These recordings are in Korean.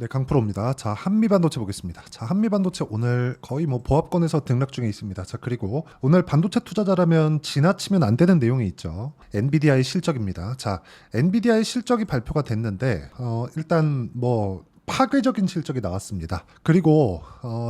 네, 강프로입니다. 자, 한미반도체 보겠습니다. 자, 한미반도체 오늘 거의 뭐 보합권에서 등락 중에 있습니다. 자, 그리고 오늘 반도체 투자자라면 지나치면 안 되는 내용이 있죠. 엔비디아의 실적입니다. 자, 엔비디아의 실적이 발표가 됐는데 일단 뭐 파괴적인 실적이 나왔습니다. 그리고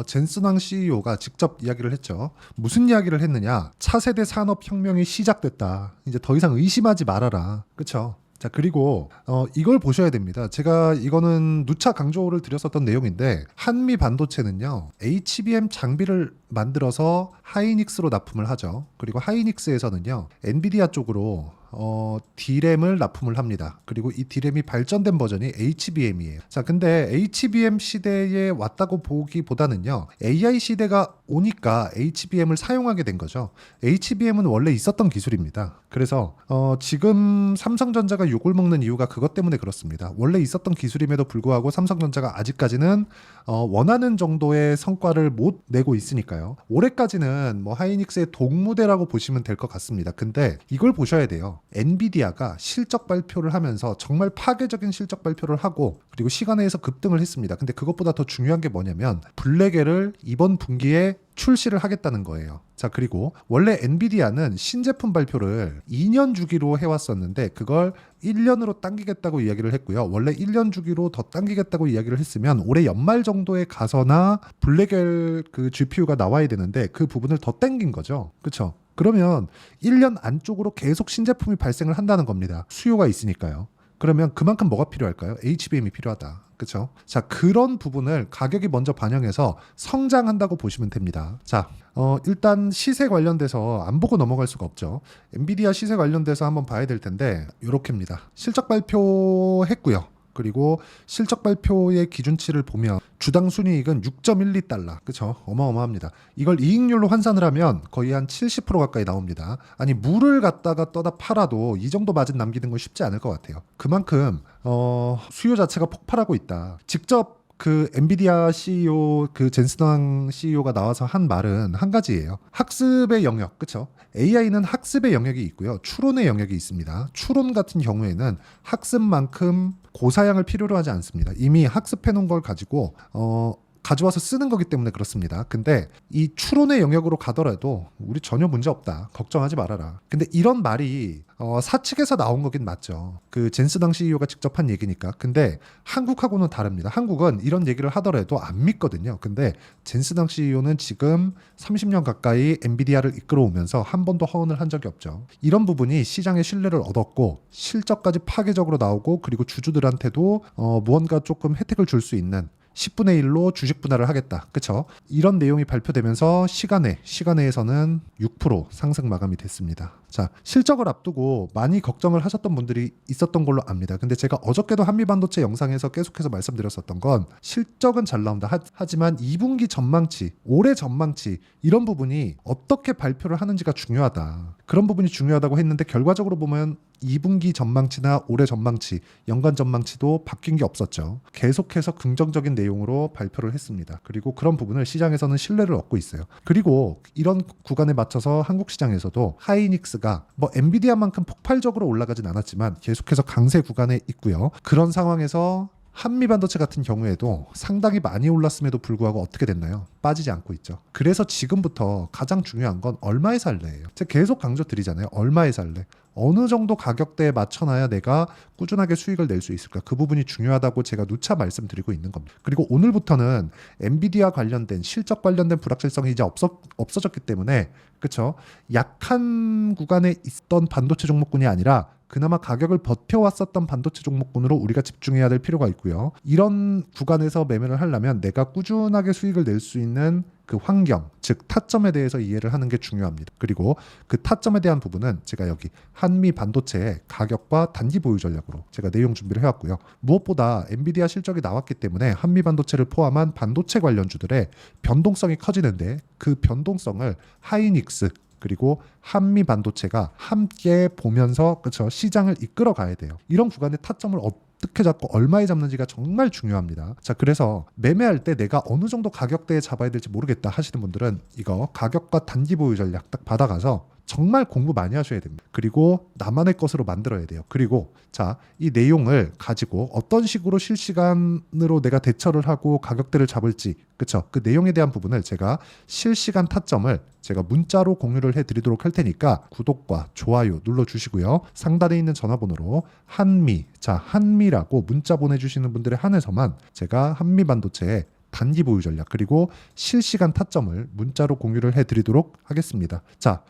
젠슨왕 CEO가 직접 이야기를 했죠. 무슨 이야기를 했느냐? 차세대 산업혁명이 시작됐다. 이제 더 이상 의심하지 말아라. 그쵸? 자, 그리고 이걸 보셔야 됩니다. 제가 이거는 누차 강조를 드렸었던 내용인데, 한미 반도체는요 HBM 장비를 만들어서 하이닉스로 납품을 하죠. 그리고 하이닉스에서는요 엔비디아 쪽으로 D램을 납품을 합니다. 그리고 이 D램이 발전된 버전이 HBM이에요. 자, 근데 HBM 시대에 왔다고 보기보다는요 AI 시대가 오니까 HBM을 사용하게 된 거죠. HBM은 원래 있었던 기술입니다. 그래서 지금 삼성전자가 욕을 먹는 이유가 그것 때문에 그렇습니다. 원래 있었던 기술임에도 불구하고 삼성전자가 아직까지는 원하는 정도의 성과를 못 내고 있으니까요. 올해까지는 뭐 하이닉스의 동무대라고 보시면 될 것 같습니다. 근데 이걸 보셔야 돼요. 엔비디아가 실적 발표를 하면서 정말 파괴적인 실적 발표를 하고, 그리고 시간에서 급등을 했습니다. 근데 그것보다 더 중요한 게 뭐냐면 블랙엘을 이번 분기에 출시를 하겠다는 거예요. 자, 그리고 원래 엔비디아는 신제품 발표를 2년 주기로 해왔었는데 그걸 1년으로 당기겠다고 이야기를 했고요. 원래 1년 주기로 더 당기겠다고 이야기를 했으면 올해 연말 정도에 가서나 블랙엘 그 GPU가 나와야 되는데 그 부분을 더 당긴 거죠. 그렇죠? 그러면 1년 안쪽으로 계속 신제품이 발생을 한다는 겁니다. 수요가 있으니까요. 그러면 그만큼 뭐가 필요할까요? HBM이 필요하다. 그렇죠? 자, 그런 부분을 가격이 먼저 반영해서 성장한다고 보시면 됩니다. 자, 일단 시세 관련돼서 안 보고 넘어갈 수가 없죠. 엔비디아 시세 관련돼서 한번 봐야 될 텐데 이렇게입니다. 실적 발표했고요. 그리고 실적 발표의 기준치를 보면 주당 순이익은 6.12달러. 그쵸? 어마어마합니다. 이걸 이익률로 환산을 하면 거의 한 70% 가까이 나옵니다. 아니, 물을 갖다가 떠다 팔아도 이 정도 마진 남기는 건 쉽지 않을 것 같아요. 그만큼 수요 자체가 폭발하고 있다. 직접 그 엔비디아 CEO 그 젠슨왕 CEO가 나와서 한 말은 한 가지예요. 학습의 영역, 그렇죠? AI는 학습의 영역이 있고요. 추론의 영역이 있습니다. 추론 같은 경우에는 학습만큼 고사양을 필요로 하지 않습니다. 이미 학습해 놓은 걸 가지고 가져와서 쓰는 거기 때문에 그렇습니다. 근데 이 추론의 영역으로 가더라도 우리 전혀 문제 없다. 걱정하지 말아라. 근데 이런 말이 사측에서 나온 거긴 맞죠. 그 젠슨왕 CEO가 직접 한 얘기니까. 근데 한국하고는 다릅니다. 한국은 이런 얘기를 하더라도 안 믿거든요. 근데 젠슨왕 CEO는 지금 30년 가까이 엔비디아를 이끌어오면서 한 번도 허언을 한 적이 없죠. 이런 부분이 시장의 신뢰를 얻었고 실적까지 파괴적으로 나오고, 그리고 주주들한테도 무언가 조금 혜택을 줄 수 있는 10분의 1로 주식 분할을 하겠다. 그쵸? 이런 내용이 발표되면서 시간외에서는 6% 상승 마감이 됐습니다. 자, 실적을 앞두고 많이 걱정을 하셨던 분들이 있었던 걸로 압니다. 근데 제가 어저께도 한미반도체 영상에서 계속해서 말씀드렸었던 건 실적은 잘 나온다. 하지만 2분기 전망치, 올해 전망치 이런 부분이 어떻게 발표를 하는지가 중요하다. 그런 부분이 중요하다고 했는데 결과적으로 보면 2분기 전망치나 올해 전망치, 연간 전망치도 바뀐 게 없었죠. 계속해서 긍정적인 내용으로 발표를 했습니다. 그리고 그런 부분을 시장에서는 신뢰를 얻고 있어요. 그리고 이런 구간에 맞춰서 한국 시장에서도 하이닉스가 뭐 엔비디아만큼 폭발적으로 올라가진 않았지만 계속해서 강세 구간에 있고요. 그런 상황에서 한미반도체 같은 경우에도 상당히 많이 올랐음에도 불구하고 어떻게 됐나요? 빠지지 않고 있죠. 그래서 지금부터 가장 중요한 건 얼마에 살래예요. 제가 계속 강조드리잖아요. 얼마에 살래? 어느 정도 가격대에 맞춰놔야 내가 꾸준하게 수익을 낼 수 있을까? 그 부분이 중요하다고 제가 누차 말씀드리고 있는 겁니다. 그리고 오늘부터는 엔비디아 관련된 실적 관련된 불확실성이 이제 없어졌기 때문에, 그렇죠? 약한 구간에 있던 반도체 종목군이 아니라 그나마 가격을 버텨왔었던 반도체 종목군으로 우리가 집중해야 될 필요가 있고요. 이런 구간에서 매매를 하려면 내가 꾸준하게 수익을 낼 수 있는 그 환경, 즉 타점에 대해서 이해를 하는 게 중요합니다. 그리고 그 타점에 대한 부분은 제가 여기 한미 반도체의 가격과 단기 보유 전략으로 제가 내용 준비를 해왔고요. 무엇보다 엔비디아 실적이 나왔기 때문에 한미 반도체를 포함한 반도체 관련주들의 변동성이 커지는데, 그 변동성을 하이닉스 그리고 한미 반도체가 함께 보면서, 그렇죠, 시장을 이끌어 가야 돼요. 이런 구간의 타점을 어떻게 잡고 얼마에 잡는지가 정말 중요합니다. 자, 그래서 매매할 때 내가 어느 정도 가격대에 잡아야 될지 모르겠다 하시는 분들은 이거 가격과 단기 보유 전략 딱 받아가서 정말 공부 많이 하셔야 됩니다. 그리고 나만의 것으로 만들어야 돼요. 그리고 자, 이 내용을 가지고 어떤 식으로 실시간으로 내가 대처를 하고 가격대를 잡을지, 그쵸? 그 내용에 대한 부분을 제가 실시간 타점을 제가 문자로 공유를 해드리도록 할 테니까 구독과 좋아요 눌러주시고요. 상단에 있는 전화번호로 한미라고 문자 보내주시는 분들에 한해서만 제가 한미반도체에 단기 보유 전략 그리고 실시간 타점을 문자로 공유를 해드리도록 하겠습니다. 자,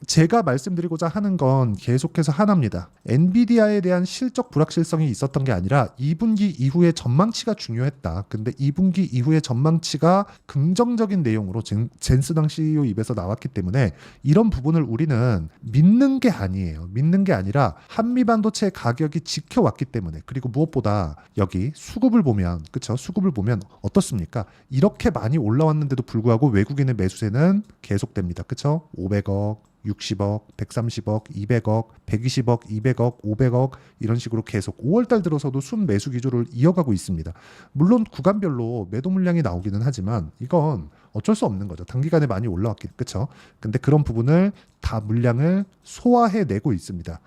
제가 말씀드리고자 하는 건 계속해서 하나입니다. 엔비디아에 대한 실적 불확실성이 있었던 게 아니라 2분기 이후의 전망치가 중요했다. 근데 2분기 이후의 전망치가 긍정적인 내용으로 젠스당 CEO 입에서 나왔기 때문에 이런 부분을 우리는 믿는 게 아니에요. 믿는 게 아니라 한미반도체 가격이 지켜왔기 때문에, 그리고 무엇보다 여기 수급을 보면, 그쵸? 수급을 보면 어떻습니까? 이렇게 많이 올라왔는데도 불구하고 외국인의 매수세는 계속됩니다. 그쵸? 500억, 60억, 130억, 200억, 120억, 200억, 500억 이런 식으로 계속 5월달 들어서도 순 매수 기조를 이어가고 있습니다. 물론 구간별로 매도 물량이 나오기는 하지만 이건 어쩔 수 없는 거죠. 단기간에 많이 올라왔기, 그쵸? 근데 그런 부분을 다 물량을 소화해내고 있습니다.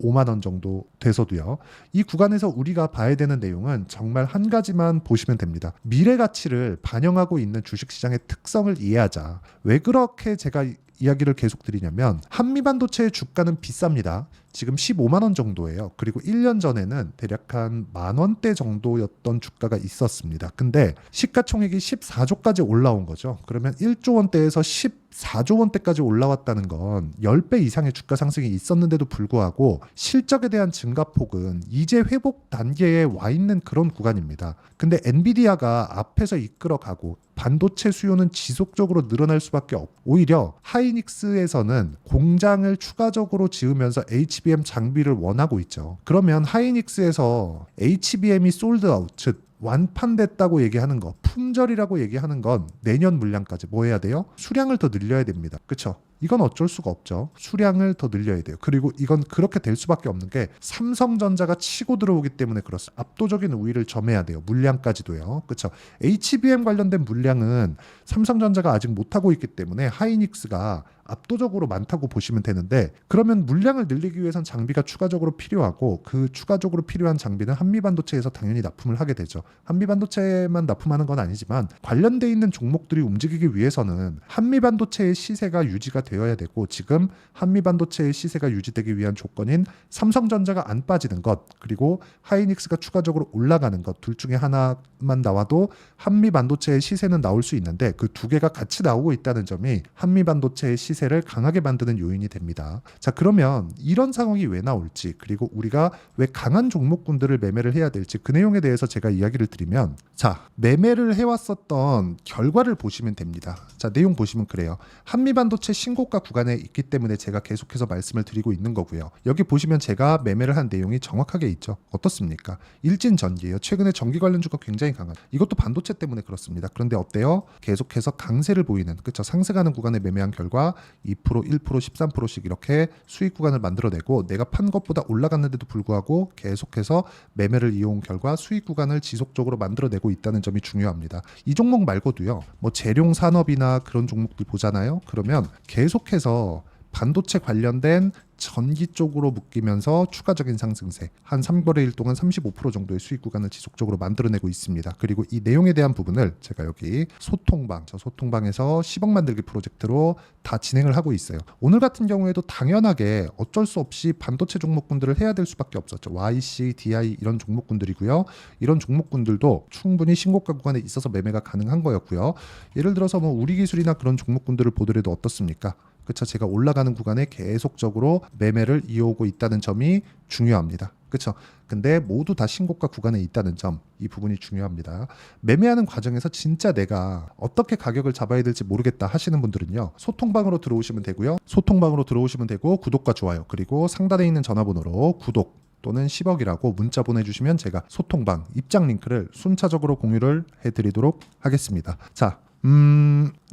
5만 원 정도 돼서도요. 이 구간에서 우리가 봐야 되는 내용은 정말 한 가지만 보시면 됩니다. 미래 가치를 반영하고 있는 주식시장의 특성을 이해하자. 왜 그렇게 제가 이야기를 계속 드리냐면 한미반도체의 주가는 비쌉니다. 지금 15만 원 정도예요. 그리고 1년 전에는 대략 한 만 원대 정도였던 주가가 있었습니다. 근데 시가총액이 14조까지 올라온 거죠. 그러면 1조 원대에서 14조 원대까지 올라왔다는 건 10배 이상의 주가 상승이 있었는데도 불구하고 실적에 대한 증가폭은 이제 회복 단계에 와 있는 그런 구간입니다. 근데 엔비디아가 앞에서 이끌어가고 반도체 수요는 지속적으로 늘어날 수밖에 없고, 오히려 하이닉스에서는 공장을 추가적으로 지으면서 HBM 장비를 원하고 있죠. 그러면 하이닉스에서 HBM이 솔드아웃, 즉 완판됐다고 얘기하는 거, 품절이라고 얘기하는 건 내년 물량까지 뭐 해야 돼요? 수량을 더 늘려야 됩니다. 그쵸? 이건 어쩔 수가 없죠. 수량을 더 늘려야 돼요. 그리고 이건 그렇게 될 수밖에 없는 게 삼성전자가 치고 들어오기 때문에 그렇습니다. 압도적인 우위를 점해야 돼요. 물량까지도요. 그렇죠? HBM 관련된 물량은 삼성전자가 아직 못하고 있기 때문에 하이닉스가 압도적으로 많다고 보시면 되는데, 그러면 물량을 늘리기 위해선 장비가 추가적으로 필요하고, 그 추가적으로 필요한 장비는 한미반도체에서 당연히 납품을 하게 되죠. 한미반도체만 납품하는 건 아니지만 관련돼 있는 종목들이 움직이기 위해서는 한미반도체의 시세가 유지가 되어야 되고, 지금 한미반도체의 시세가 유지되기 위한 조건인 삼성전자가 안 빠지는 것, 그리고 하이닉스가 추가적으로 올라가는 것, 둘 중에 하나만 나와도 한미반도체의 시세는 나올 수 있는데 그 두 개가 같이 나오고 있다는 점이 한미반도체의 시세를 강하게 만드는 요인이 됩니다. 자, 그러면 이런 상황이 왜 나올지, 그리고 우리가 왜 강한 종목군들을 매매를 해야 될지, 그 내용에 대해서 제가 이야기를 드리면, 자, 매매를 해왔었던 결과를 보시면 됩니다. 자, 내용 보시면 그래요. 한미반도체 신고가 구간에 있기 때문에 제가 계속해서 말씀을 드리고 있는 거고요. 여기 보시면 제가 매매를 한 내용이 정확하게 있죠. 어떻습니까? 일진전기예요. 최근에 전기 관련 주가 굉장히 강한, 이것도 반도체 때문에 그렇습니다. 그런데 어때요? 계속해서 강세를 보이는, 그쵸? 상승하는 구간에 매매한 결과 2%, 1%, 13%씩 이렇게 수익 구간을 만들어내고, 내가 판 것보다 올라갔는데도 불구하고 계속해서 매매를 이용 결과 수익 구간을 지속적으로 만들어내고 있다는 점이 중요합니다. 이 종목 말고도요, 뭐 재룡 산업이나 그런 종목들 보잖아요. 그러면 계속해서 반도체 관련된 전기 쪽으로 묶이면서 추가적인 상승세, 한 3거래 일 동안 35% 정도의 수익 구간을 지속적으로 만들어내고 있습니다. 그리고 이 내용에 대한 부분을 제가 여기 소통방, 저 소통방에서 10억 만들기 프로젝트로 다 진행을 하고 있어요. 오늘 같은 경우에도 당연하게 어쩔 수 없이 반도체 종목군들을 해야 될 수밖에 없었죠. YC, DI 이런 종목군들이고요. 이런 종목군들도 충분히 신고가 구간에 있어서 매매가 가능한 거였고요. 예를 들어서 뭐 우리기술이나 그런 종목군들을 보더라도 어떻습니까? 그쵸? 제가 올라가는 구간에 계속적으로 매매를 이어오고 있다는 점이 중요합니다. 그쵸? 근데 모두 다 신고가 구간에 있다는 점, 이 부분이 중요합니다. 매매하는 과정에서 진짜 내가 어떻게 가격을 잡아야 될지 모르겠다 하시는 분들은요, 소통방으로 들어오시면 되고요. 소통방으로 들어오시면 되고, 구독과 좋아요, 그리고 상단에 있는 전화번호로 구독 또는 10억이라고 문자 보내주시면 제가 소통방 입장 링크를 순차적으로 공유를 해드리도록 하겠습니다. 자,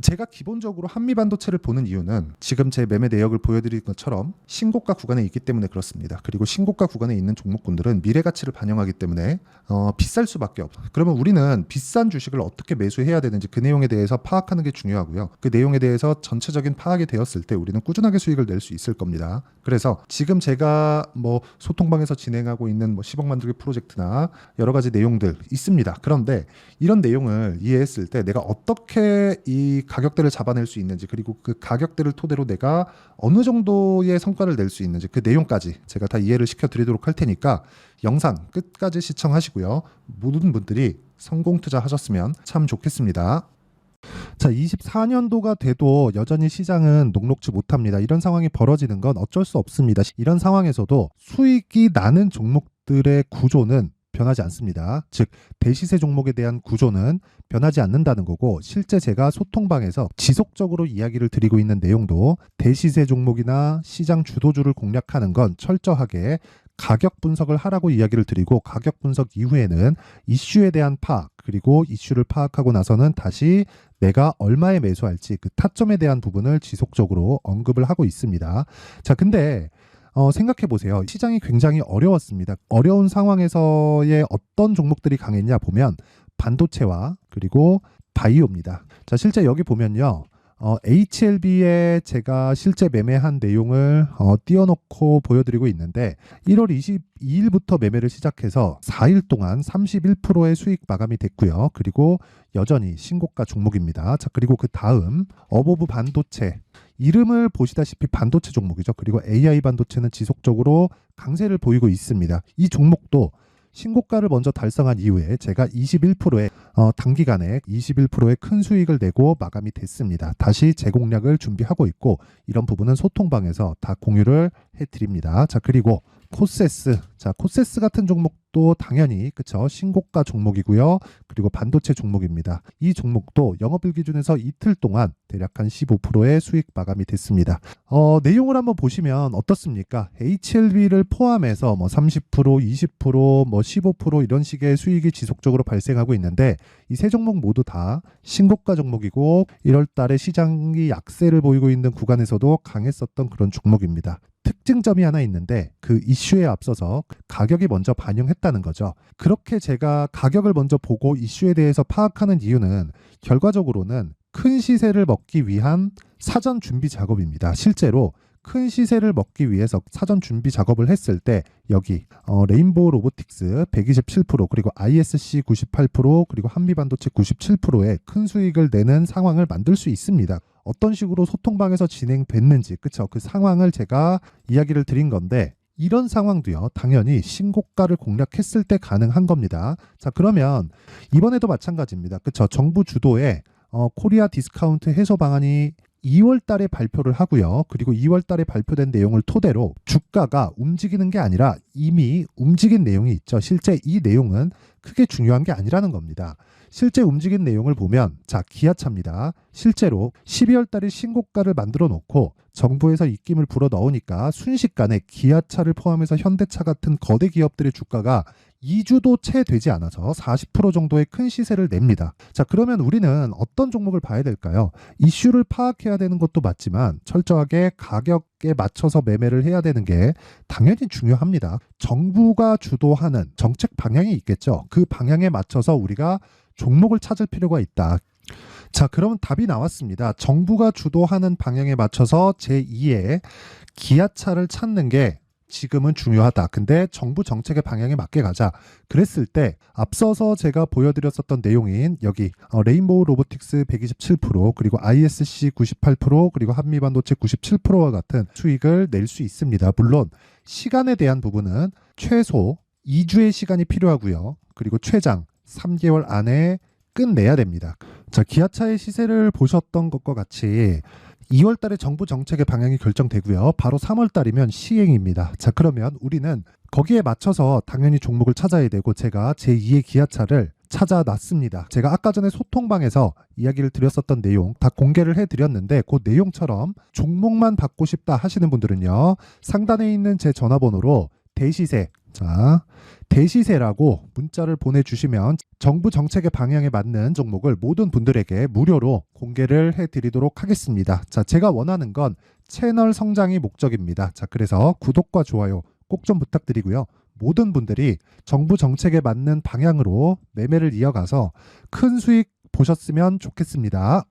제가 기본적으로 한미반도체를 보는 이유는 지금 제 매매 내역을 보여드린 것처럼 신고가 구간에 있기 때문에 그렇습니다. 그리고 신고가 구간에 있는 종목군들은 미래 가치를 반영하기 때문에 비쌀 수밖에 없어요. 그러면 우리는 비싼 주식을 어떻게 매수해야 되는지 그 내용에 대해서 파악하는 게 중요하고요. 그 내용에 대해서 전체적인 파악이 되었을 때 우리는 꾸준하게 수익을 낼 수 있을 겁니다. 그래서 지금 제가 뭐 소통방에서 진행하고 있는 뭐 10억 만들기 프로젝트나 여러 가지 내용들 있습니다. 그런데 이런 내용을 이해했을 때 내가 어떻게 이 가격대를 잡아낼 수 있는지, 그리고 그 가격대를 토대로 내가 어느 정도의 성과를 낼 수 있는지 그 내용까지 제가 다 이해를 시켜드리도록 할 테니까 영상 끝까지 시청하시고요. 모든 분들이 성공 투자하셨으면 참 좋겠습니다. 자, 24년도가 돼도 여전히 시장은 녹록지 못합니다. 이런 상황이 벌어지는 건 어쩔 수 없습니다. 이런 상황에서도 수익이 나는 종목들의 구조는 변하지 않습니다. 즉 대시세 종목에 대한 구조는 변하지 않는다는 거고, 실제 제가 소통방에서 지속적으로 이야기를 드리고 있는 내용도 대시세 종목이나 시장 주도주를 공략하는 건 철저하게 가격 분석을 하라고 이야기를 드리고, 가격 분석 이후에는 이슈에 대한 파악, 그리고 이슈를 파악하고 나서는 다시 내가 얼마에 매수할지 그 타점에 대한 부분을 지속적으로 언급을 하고 있습니다. 자, 근데 생각해 보세요. 시장이 굉장히 어려웠습니다. 어려운 상황에서의 어떤 종목들이 강했냐 보면 반도체와 그리고 바이오입니다. 자, 실제 여기 보면요. HLB에 제가 실제 매매한 내용을 띄워놓고 보여드리고 있는데 1월 22일부터 매매를 시작해서 4일 동안 31%의 수익 마감이 됐고요. 그리고 여전히 신고가 종목입니다. 자, 그리고 그 다음 어보브 반도체, 이름을 보시다시피 반도체 종목이죠. 그리고 AI 반도체는 지속적으로 강세를 보이고 있습니다. 이 종목도 신고가를 먼저 달성한 이후에 제가 21%의 단기간에 21%의 큰 수익을 내고 마감이 됐습니다. 다시 재공략을 준비하고 있고, 이런 부분은 소통방에서 다 공유를 해드립니다. 자, 그리고 코세스, 자, 코세스 같은 종목도 당연히 그쵸, 신고가 종목이고요. 그리고 반도체 종목입니다. 이 종목도 영업일 기준에서 이틀 동안 대략 한 15%의 수익 마감이 됐습니다. 내용을 한번 보시면 어떻습니까? HLB를 포함해서 뭐 30%, 20%, 뭐 15% 이런 식의 수익이 지속적으로 발생하고 있는데, 이 세 종목 모두 다 신고가 종목이고 1월 달에 시장이 약세를 보이고 있는 구간에서도 강했었던 그런 종목입니다. 특징점이 하나 있는데 그 이슈에 앞서서 가격이 먼저 반영했다는 거죠. 그렇게 제가 가격을 먼저 보고 이슈에 대해서 파악하는 이유는 결과적으로는 큰 시세를 먹기 위한 사전 준비 작업입니다. 실제로 큰 시세를 먹기 위해서 사전 준비 작업을 했을 때 여기 레인보우 로보틱스 127%, 그리고 ISC 98%, 그리고 한미반도체 97%의 큰 수익을 내는 상황을 만들 수 있습니다. 어떤 식으로 소통방에서 진행됐는지, 그쵸? 그 상황을 제가 이야기를 드린 건데, 이런 상황도요, 당연히 신고가를 공략했을 때 가능한 겁니다. 자, 그러면 이번에도 마찬가지입니다. 그쵸? 정부 주도의 코리아 디스카운트 해소 방안이 2월 달에 발표를 하고요. 그리고 2월 달에 발표된 내용을 토대로 주가가 움직이는 게 아니라 이미 움직인 내용이 있죠. 실제 이 내용은 크게 중요한 게 아니라는 겁니다. 실제 움직인 내용을 보면, 자, 기아차입니다. 실제로 12월 달에 신고가를 만들어 놓고 정부에서 입김을 불어 넣으니까 순식간에 기아차를 포함해서 현대차 같은 거대 기업들의 주가가 2주도 채 되지 않아서 40% 정도의 큰 시세를 냅니다. 자, 그러면 우리는 어떤 종목을 봐야 될까요? 이슈를 파악해야 되는 것도 맞지만 철저하게 가격에 맞춰서 매매를 해야 되는 게 당연히 중요합니다. 정부가 주도하는 정책 방향이 있겠죠. 그 방향에 맞춰서 우리가 종목을 찾을 필요가 있다. 자, 그러면 답이 나왔습니다. 정부가 주도하는 방향에 맞춰서 제2의 기아차를 찾는 게 지금은 중요하다. 근데 정부 정책의 방향에 맞게 가자. 그랬을 때 앞서서 제가 보여드렸었던 내용인 여기 레인보우 로보틱스 127%, 그리고 ISC 98%, 그리고 한미반도체 97%와 같은 수익을 낼 수 있습니다. 물론 시간에 대한 부분은 최소 2주의 시간이 필요하고요. 그리고 최장 3개월 안에 끝내야 됩니다. 자, 기아차의 시세를 보셨던 것과 같이 2월 달에 정부 정책의 방향이 결정되고요. 바로 3월 달이면 시행입니다. 자, 그러면 우리는 거기에 맞춰서 당연히 종목을 찾아야 되고, 제가 제2의 기아차를 찾아놨습니다. 제가 아까 전에 소통방에서 이야기를 드렸었던 내용 다 공개를 해드렸는데, 그 내용처럼 종목만 받고 싶다 하시는 분들은요, 상단에 있는 제 전화번호로 대시세. 자, 대시세라고 문자를 보내주시면 정부 정책의 방향에 맞는 종목을 모든 분들에게 무료로 공개를 해드리도록 하겠습니다. 자, 제가 원하는 건 채널 성장이 목적입니다. 자, 그래서 구독과 좋아요 꼭 좀 부탁드리고요. 모든 분들이 정부 정책에 맞는 방향으로 매매를 이어가서 큰 수익 보셨으면 좋겠습니다.